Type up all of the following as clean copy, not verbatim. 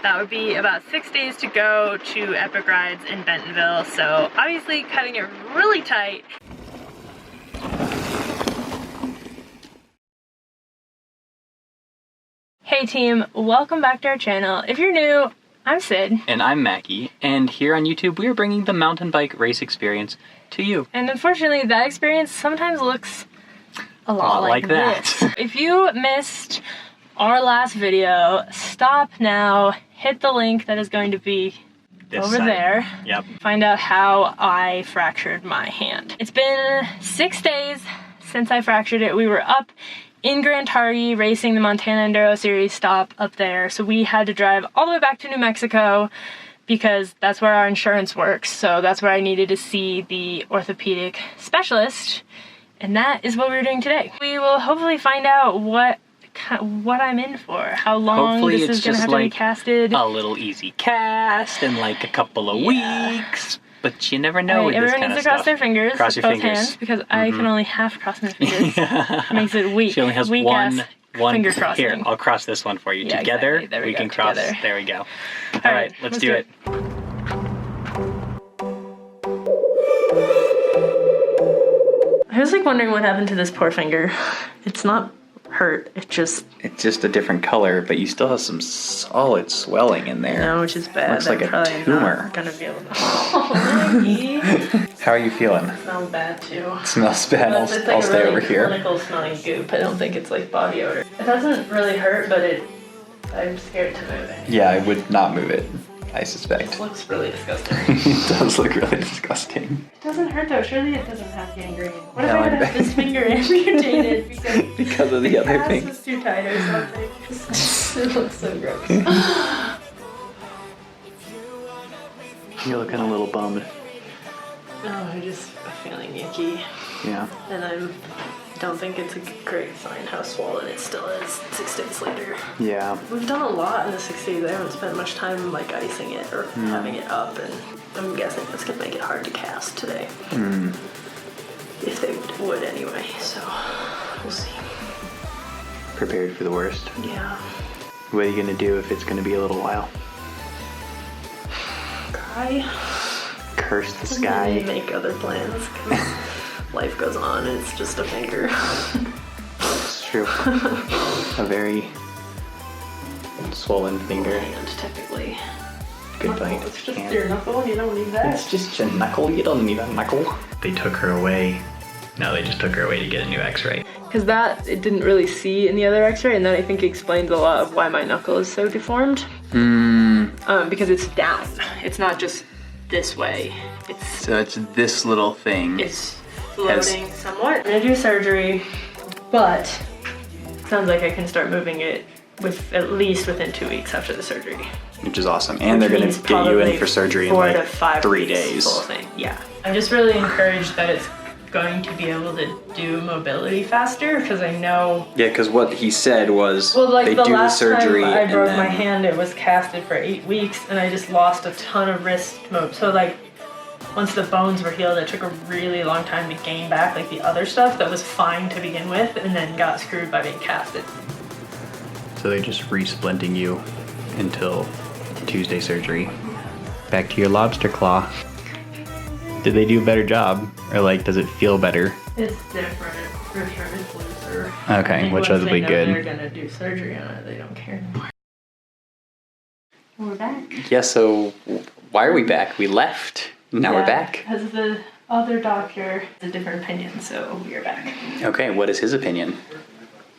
That would be about 6 days to go to Epic Rides in Bentonville, so obviously cutting it really tight. Hey team, welcome back to our channel. If you're new, I'm Sid. And I'm Mackie, and here on YouTube we are bringing the mountain bike race experience to you. And unfortunately that experience sometimes looks a lot like that. If you missed our last video, stop now, hit the link that is going to be over there. Yep. Find out how I fractured my hand. It's been 6 days since I fractured it. We were up in Grand Targhee racing the Montana Enduro Series stop up there, so we had to drive all the way back to New Mexico because that's where our insurance works, so that's where I needed to see the orthopedic specialist, and that is what we're doing today. We will hopefully find out what I'm in for, how long hopefully this is gonna have to be casted. A little easy cast in like a couple of weeks. But you never know with this everyone kind needs of to cross stuff. their fingers, Cross your both fingers. hands, because I can only half cross my fingers. It makes it weak. She only has one finger crossing. Here, I'll cross this one for you. Yeah, together, exactly. we can cross. Together. There we go. All right, let's do it. I was like wondering what happened to this poor finger. It's not hurt, it's just a different color, but you still have some solid swelling in there. No, which is bad. Looks like a tumor. Not gonna be able to. Oh, Maggie. How are you feeling? It smells bad too. It smells bad. I'll stay over here. Clinical smelling goop. I don't think it's like body odor. It doesn't really hurt, but I'm scared to move it. Yeah, I would not move it, I suspect. It looks really disgusting. It does look really disgusting. It doesn't hurt though. Surely it doesn't have gangrene. What if I had have this finger amputated because of the other thing? was too tight or something. It looks so gross. You're looking a little bummed. Oh, I'm just feeling yucky. Yeah. And I don't think it's a great sign how swollen it still is 6 days later. Yeah. We've done a lot in the 6 days. I haven't spent much time like icing it or having it up, and I'm guessing that's gonna make it hard to cast today. If they would anyway, so we'll see. Prepared for the worst? Yeah. What are you gonna do if it's gonna be a little while? Cry. Curse the sky. Make other plans, because life goes on and it's just a finger. It's true. A very swollen finger. And typically. Good bite. It's just your knuckle, you don't need that. It's just your knuckle, you don't need a knuckle. They took her away. No, they just took her away to get a new x-ray. Because that, it didn't really see in the other x-ray, and that I think explains a lot of why my knuckle is so deformed. Because it's down. It's not just this way. So it's this little thing. It's floating somewhat. I'm gonna do surgery, but it sounds like I can start moving it at least within 2 weeks after the surgery. Which is awesome. And they're gonna get you in for surgery in like 3 days. Full thing. Yeah. I'm just really encouraged that it's going to be able to do mobility faster, because I know. Yeah, because what he said was they do last the surgery time I broke and my hand, it was casted for 8 weeks, and I just lost a ton of wrist mobility. So like, once the bones were healed, it took a really long time to gain back like the other stuff that was fine to begin with, and then got screwed by being casted. So they're just re-splinting you until Tuesday surgery. Back to your lobster claw. Did they do a better job? Or like, does it feel better? It's different. For sure it's looser. Okay, which will be good. They're gonna do surgery on it, they don't care anymore. We're back. Yeah, so why are we back? We left. Now we're back. Because the other doctor has a different opinion, so we are back. Okay, what is his opinion?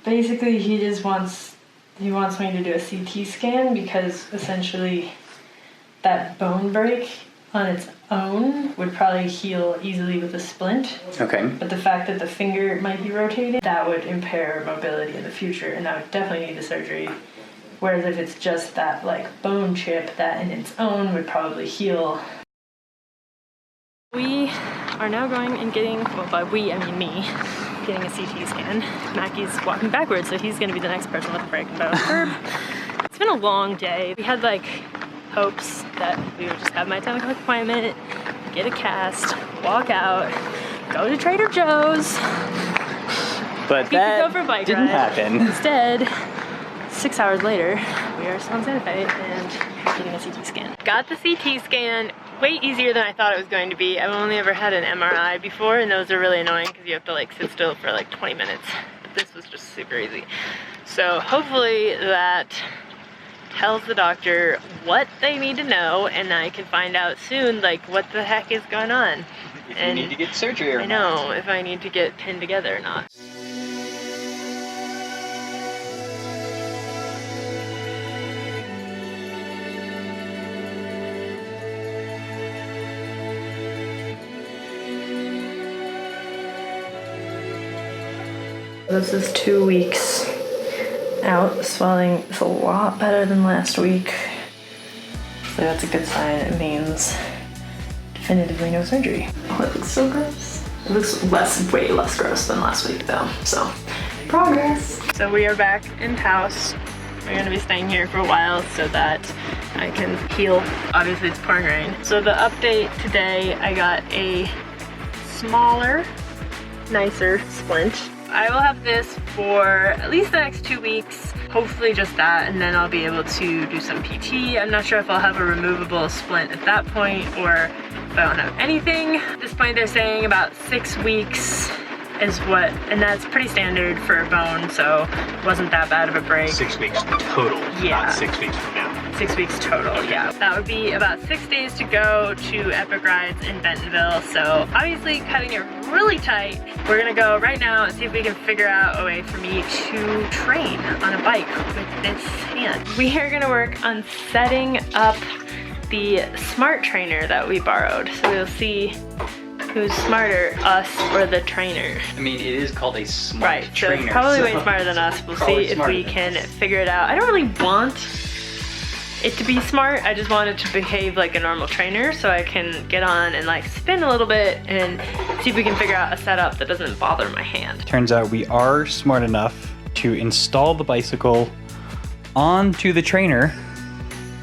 Basically, he wants me to do a CT scan, because essentially that bone break on its own would probably heal easily with a splint. Okay. But the fact that the finger might be rotated, that would impair mobility in the future, and that would definitely need the surgery. Whereas if it's just that like bone chip, that in its own would probably heal. We are now going and getting, well by we I mean me, getting a CT scan. Mackie's walking backwards, so he's gonna be the next person with a break and about a curb. It's been a long day. We had like hopes that we would just have my 10 o'clock appointment, get a cast, walk out, go to Trader Joe's. But we that could go for a bike didn't ride. happen. Instead, 6 hours later, we are still in Santa Fe, and getting a CT scan. Got the CT scan. Way easier than I thought it was going to be. I've only ever had an MRI before, and those are really annoying because you have to like sit still for like 20 minutes. But this was just super easy. So hopefully that tells the doctor what they need to know, and I can find out soon like what the heck is going on. If you need to get surgery or not. I know, if I need to get pinned together or not. This is 2 weeks out. The swelling is a lot better than last week. So that's a good sign. It means definitively no surgery. Oh, it looks so gross. It looks way less gross than last week though, so progress. So we are back in house. We're gonna be staying here for a while so that I can heal. Obviously it's pouring rain. So the update today, I got a smaller, nicer splint. I will have this for at least the next 2 weeks, hopefully just that, and then I'll be able to do some PT. I'm not sure if I'll have a removable splint at that point or if I don't have anything. At this point they're saying about 6 weeks is what, and that's pretty standard for a bone, so it wasn't that bad of a break. 6 weeks total, not 6 weeks from now. 6 weeks total, yeah. That would be about 6 days to go to Epic Rides in Bentonville, so obviously cutting it really tight. We're gonna go right now and see if we can figure out a way for me to train on a bike with this hand. We are gonna work on setting up the smart trainer that we borrowed, so we'll see who's smarter, us or the trainer. I mean, it is called a smart trainer. So it's probably way smarter than us. We'll see if we can figure it out. I don't really want it to be smart. I just want it to behave like a normal trainer so I can get on and like spin a little bit and see if we can figure out a setup that doesn't bother my hand. Turns out we are smart enough to install the bicycle onto the trainer,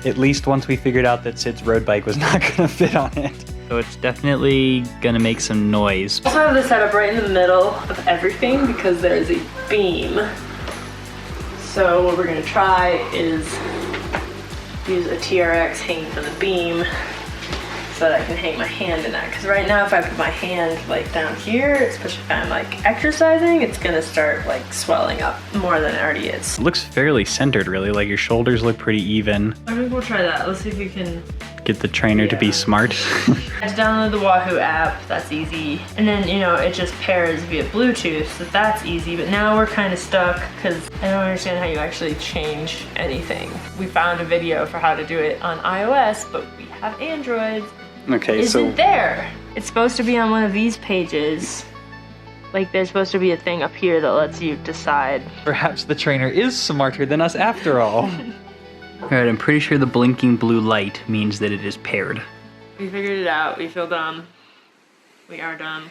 at least once we figured out that Sid's road bike was not gonna fit on it. So it's definitely gonna make some noise. I also have this set up right in the middle of everything because there is a beam. So what we're gonna try is use a TRX hanging from the beam so that I can hang my hand in that. Because right now if I put my hand like down here, especially if I'm like exercising, it's gonna start like swelling up more than it already is. It looks fairly centered really, like your shoulders look pretty even. I think we'll try that. Let's see if we can get the trainer to be smart. I just downloaded the Wahoo app, that's easy. And then, you know, it just pairs via Bluetooth, so that's easy. But now we're kind of stuck because I don't understand how you actually change anything. We found a video for how to do it on iOS, but we have Androids. Okay, Isn't there? It's supposed to be on one of these pages. Like there's supposed to be a thing up here that lets you decide. Perhaps the trainer is smarter than us after all. Alright, I'm pretty sure the blinking blue light means that it is paired. We figured it out. We feel dumb. We are dumb.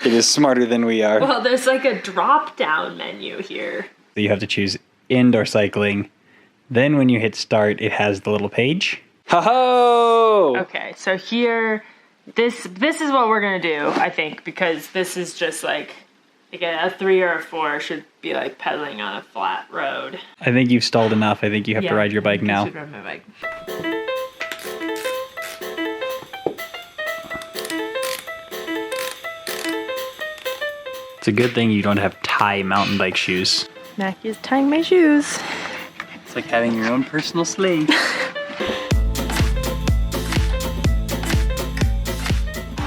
It is smarter than we are. Well, there's like a drop-down menu here. So you have to choose indoor cycling. Then when you hit start, it has the little page. Ho-ho! Okay, so here, this is what we're gonna do, I think, because this is just like a 3 or a 4 should be like pedaling on a flat road. I think you've stalled enough. I think you have to ride your bike now. I should ride my bike. It's a good thing you don't have tie mountain bike shoes. Mackie is tying my shoes. It's like having your own personal slave.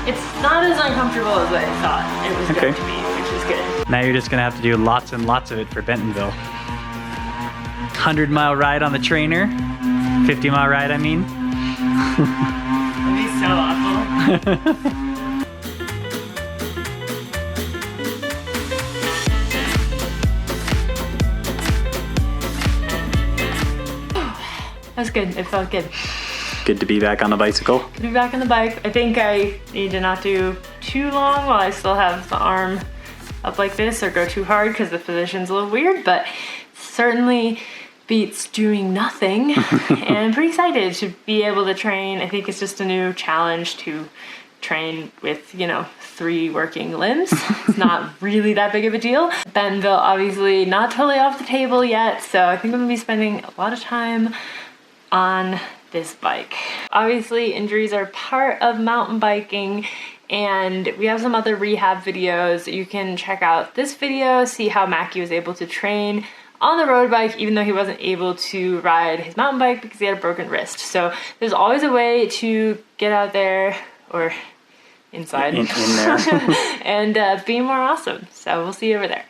It's not as uncomfortable as I thought it was going to be, which is good. Now you're just gonna have to do lots and lots of it for Bentonville. 100-mile ride on the trainer. 50-mile ride, I mean. That'd be so awful. That's good. It felt good. Good to be back on the bicycle. Good to be back on the bike. I think I need to not do too long while I still have the arm up like this or go too hard because the position's a little weird, but certainly beats doing nothing. And I'm pretty excited to be able to train. I think it's just a new challenge to train with, 3 working limbs. It's not really that big of a deal. Bentonville, obviously not totally off the table yet, so I think I'm gonna be spending a lot of time on this bike. Obviously, injuries are part of mountain biking, and we have some other rehab videos. You can check out this video, see how Mackie was able to train on the road bike even though he wasn't able to ride his mountain bike because he had a broken wrist. So there's always a way to get out there, or inside, in there. and be more awesome. So we'll see you over there.